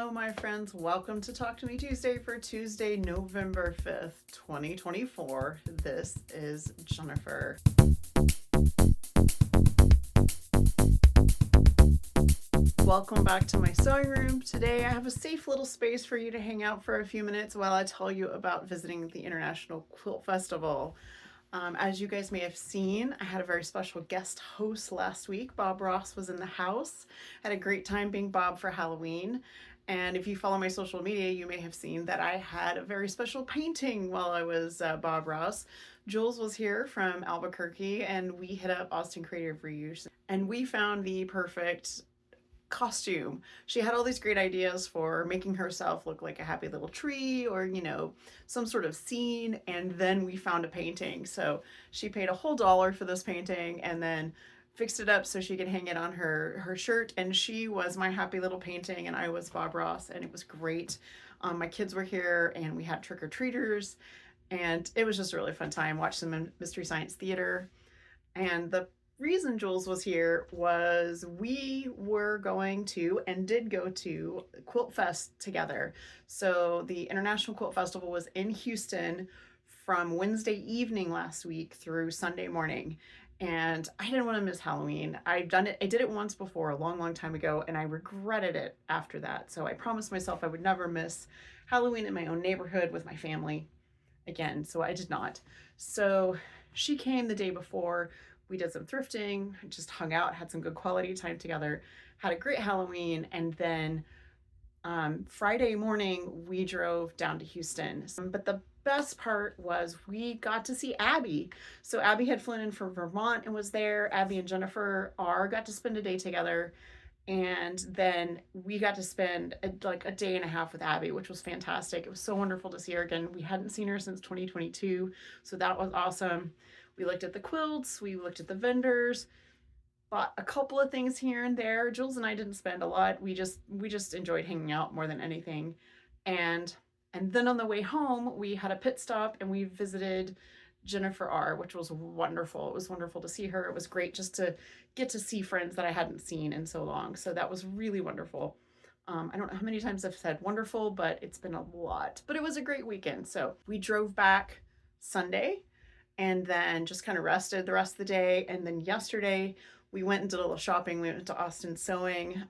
Hello, my friends. Welcome to Talk to Me Tuesday for Tuesday, November 5th, 2024. This is Jennifer. Welcome back to my sewing room. Today I have a safe little space for you to hang out for a few minutes while I tell you about visiting the International Quilt Festival. As you guys may have seen, I had a very special guest host last week. Bob Ross was in the house. I had a great time being Bob for Halloween. And if you follow my social media, you may have seen that I had a very special painting while I was Bob Ross. Jules was here from Albuquerque, and we hit up Austin Creative Reuse, and we found the perfect costume. She had all these great ideas for making herself look like a happy little tree or, some sort of scene. And then we found a painting. So she paid a whole $1 for this painting and then fixed it up so she could hang it on her shirt. And she was my happy little painting and I was Bob Ross, and it was great. My kids were here and we had trick-or-treaters, and it was just a really fun time. Watched some Mystery Science Theater. And the reason Jules was here was we were going to and did go to Quilt Fest together. So the International Quilt Festival was in Houston from Wednesday evening last week through Sunday morning. And I didn't want to miss Halloween. I did it once before a long time ago, and I regretted it after that. So I promised myself I would never miss Halloween in my own neighborhood with my family again. So I did not. So she came the day before. We did some thrifting, just hung out, had some good quality time together, had a great Halloween, and then Friday morning we drove down to Houston. But the best part was we got to see Abby. So Abby had flown in from Vermont and was there. Abby and Jennifer got to spend a day together, and then we got to spend a day and a half with Abby, which was fantastic. It was so wonderful to see her again. We hadn't seen her since 2022, so that was awesome. We looked at the quilts, we looked at the vendors, bought a couple of things here and there. Jules and I didn't spend a lot. We just enjoyed hanging out more than anything. And then on the way home, we had a pit stop and we visited Jennifer R., which was wonderful. It was wonderful to see her. It was great just to get to see friends that I hadn't seen in so long. So that was really wonderful. I don't know how many times I've said wonderful, but it's been a lot. But it was a great weekend. So we drove back Sunday and then just kind of rested the rest of the day. And then yesterday we went and did a little shopping. We went to Austin Sewing,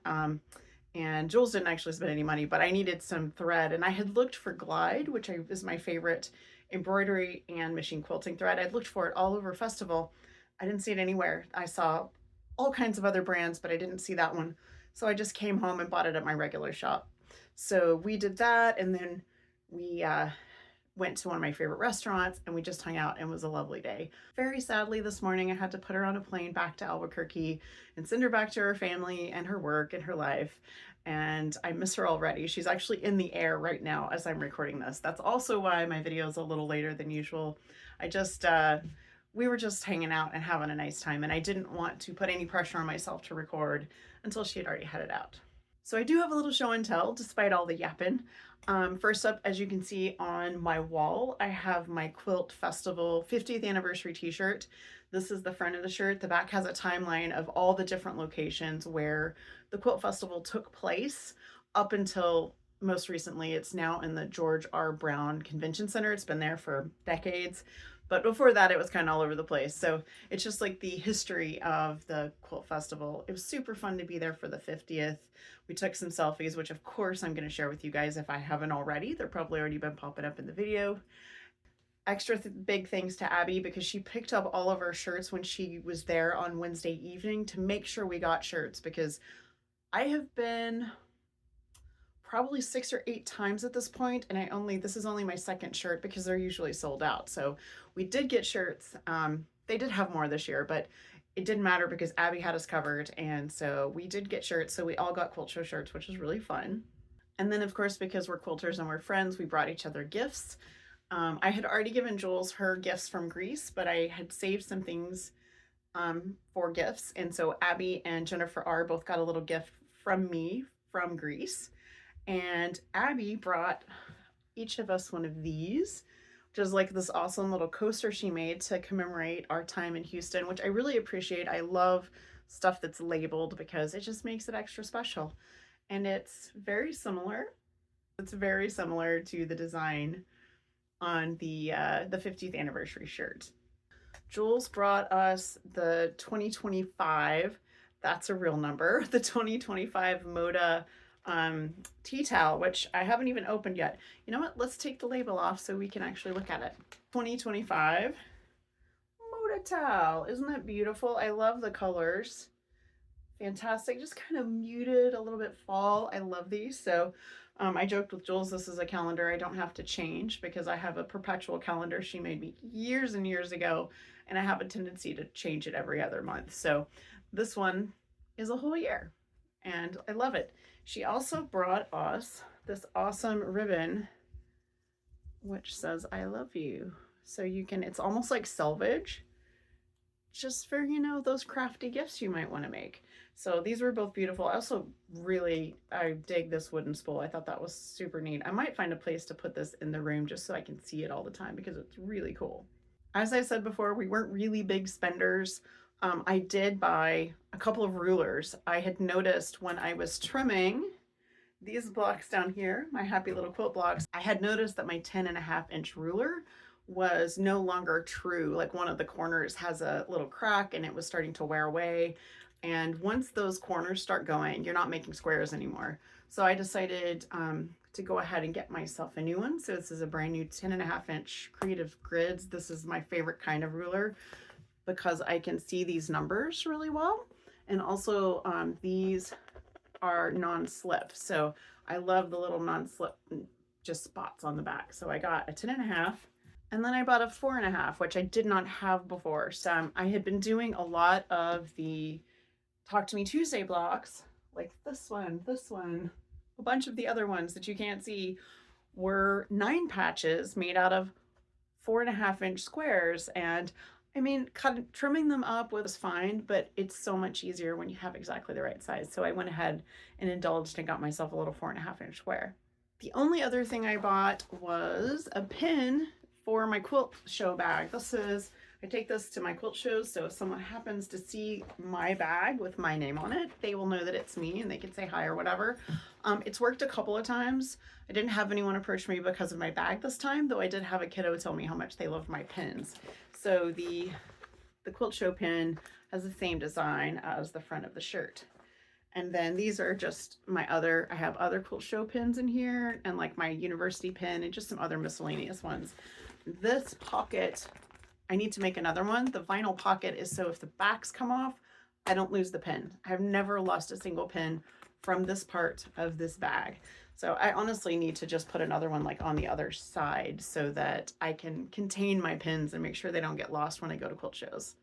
and Jules didn't actually spend any money, but I needed some thread, and I had looked for Glide, which is my favorite embroidery and machine quilting thread. I'd looked for it all over festival. I didn't see it anywhere. I saw all kinds of other brands, but I didn't see that one. So I just came home and bought it at my regular shop. So we did that, and then we went to one of my favorite restaurants and we just hung out, and it was a lovely day. Very sadly, this morning I had to put her on a plane back to Albuquerque and send her back to her family and her work and her life. And I miss her already. She's actually in the air right now as I'm recording this. That's also why my video is a little later than usual. We were just hanging out and having a nice time, and I didn't want to put any pressure on myself to record until she had already headed out. So I do have a little show and tell despite all the yapping. First up, as you can see on my wall, I have my Quilt Festival 50th anniversary t-shirt. This is the front of the shirt. The back has a timeline of all the different locations where the Quilt Festival took place up until most recently. It's now in the George R. Brown Convention Center. It's been there for decades. But before that, it was kind of all over the place. So it's just like the history of the Quilt Festival. It was super fun to be there for the 50th. We took some selfies, which of course I'm going to share with you guys if I haven't already. They're probably already been popping up in the video. Extra big thanks to Abby, because she picked up all of our shirts when she was there on Wednesday evening to make sure we got shirts, because I have been probably 6 or 8 times at this point, and this is only my second shirt because they're usually sold out. So we did get shirts. They did have more this year, but it didn't matter because Abby had us covered, and so we did get shirts. So we all got Quilt Show shirts, which was really fun. And then of course, because we're quilters and we're friends, we brought each other gifts. I had already given Jules her gifts from Greece, but I had saved some things for gifts, and so Abby and Jennifer R. both got a little gift from me from Greece. And Abby brought each of us one of these, which is like this awesome little coaster she made to commemorate our time in Houston, which I really appreciate. I love stuff that's labeled because it just makes it extra special. and it's very similar. It's very similar to the design on the 50th anniversary shirt. Jules brought us the 2025, that's a real number, the 2025 Moda tea towel, which I haven't even opened yet. You know what? Let's take the label off so we can actually look at it. 2025 Moda towel. Isn't that beautiful? I love the colors. Fantastic. Just kind of muted, a little bit fall. I love these. So I joked with Jules, this is a calendar I don't have to change because I have a perpetual calendar she made me years and years ago, and I have a tendency to change it every other month. So this one is a whole year, and I love it. She also brought us this awesome ribbon, which says, I love you. So you can, it's almost like selvage, just for, you know, those crafty gifts you might want to make. So these were both beautiful. I also I dig this wooden spool. I thought that was super neat. I might find a place to put this in the room just so I can see it all the time because it's really cool. As I said before, we weren't really big spenders. I did buy a couple of rulers. I had noticed when I was trimming these blocks down here, my happy little quilt blocks, I had noticed that my 10.5-inch ruler was no longer true. Like one of the corners has a little crack and it was starting to wear away. And once those corners start going, you're not making squares anymore. So I decided to go ahead and get myself a new one. So this is a brand new 10.5-inch Creative Grids. This is my favorite kind of ruler because I can see these numbers really well. And also these are non-slip. So I love the little non-slip just spots on the back. So I got a 10.5. And then I bought a 4.5, which I did not have before. So I had been doing a lot of the Talk to Me Tuesday blocks, like this one, a bunch of the other ones that you can't see were 9 patches made out of 4.5-inch squares. And I mean, trimming them up was fine, but it's so much easier when you have exactly the right size. So I went ahead and indulged and got myself a little 4.5-inch square. The only other thing I bought was a pin for my quilt show bag. I take this to my quilt shows, so if someone happens to see my bag with my name on it, they will know that it's me and they can say hi or whatever. It's worked a couple of times. I didn't have anyone approach me because of my bag this time, though I did have a kiddo tell me how much they loved my pins. So the quilt show pin has the same design as the front of the shirt. And then these are just I have other quilt show pins in here and like my university pin and just some other miscellaneous ones. This pocket, I need to make another one. The vinyl pocket is so if the backs come off, I don't lose the pin. I've never lost a single pin from this part of this bag. So I honestly need to just put another one like on the other side so that I can contain my pins and make sure they don't get lost when I go to quilt shows.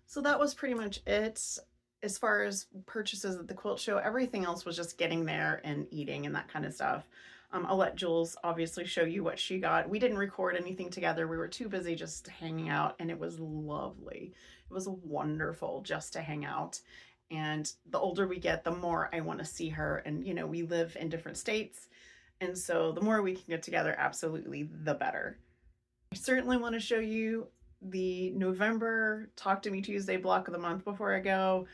So that was pretty much it. As far as purchases at the quilt show, everything else was just getting there and eating and that kind of stuff. I'll let Jules obviously show you what she got. We didn't record anything together. We were too busy just hanging out, and it was lovely. It was wonderful just to hang out. And the older we get, the more I want to see her. And, you know, we live in different states. And so the more we can get together, absolutely the better. I certainly want to show you the November Talk to Me Tuesday block of the month before I go.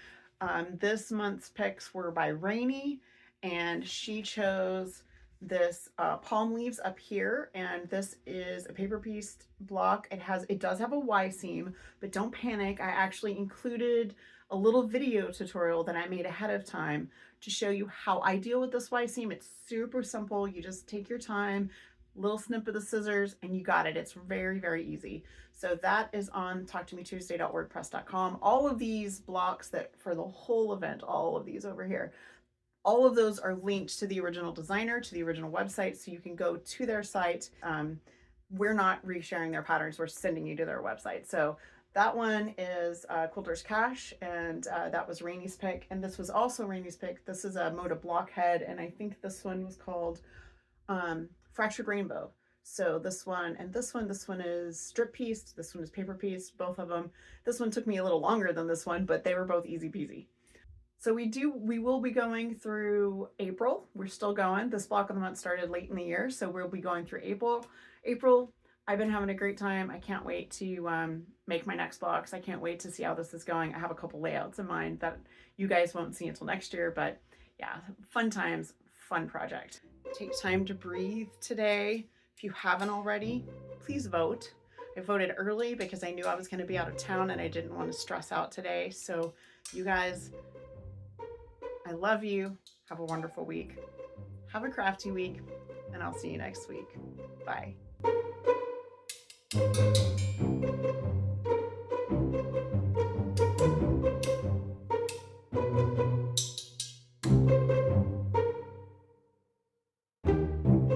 This month's picks were by Rainey, and she chose this palm leaves up here, and this is a paper piece block. It does have a Y seam, but don't panic. I actually included a little video tutorial that I made ahead of time to show you how I deal with this Y seam. It's super simple. You just take your time, little snip of the scissors, and you got it. It's very, very easy. So that is on talktometuesday.wordpress.com. All of these blocks that for the whole event, all of these over here, all of those are linked to the original designer, to the original website, so you can go to their site. We're not resharing their patterns, we're sending you to their website. So that one is Quilter's Cash, and that was Rainey's pick, and this was also Rainey's pick. This is a Moda blockhead, and I think this one was called Fractured Rainbow. So this one and this one is strip piece, this one is paper piece, both of them. This one took me a little longer than this one, but they were both easy peasy. So we will be going through April. We're still going. This block of the month started late in the year, so we'll be going through April. I've been having a great time. I can't wait to make my next blocks. I can't wait to see how this is going. I have a couple layouts in mind that you guys won't see until next year, but Yeah, fun times, fun project. Take time to breathe today. If you haven't already, please vote. I voted early because I knew I was going to be out of town and I didn't want to stress out today. So, you guys, I love you. Have a wonderful week. Have a crafty week, and I'll see you next week. Bye.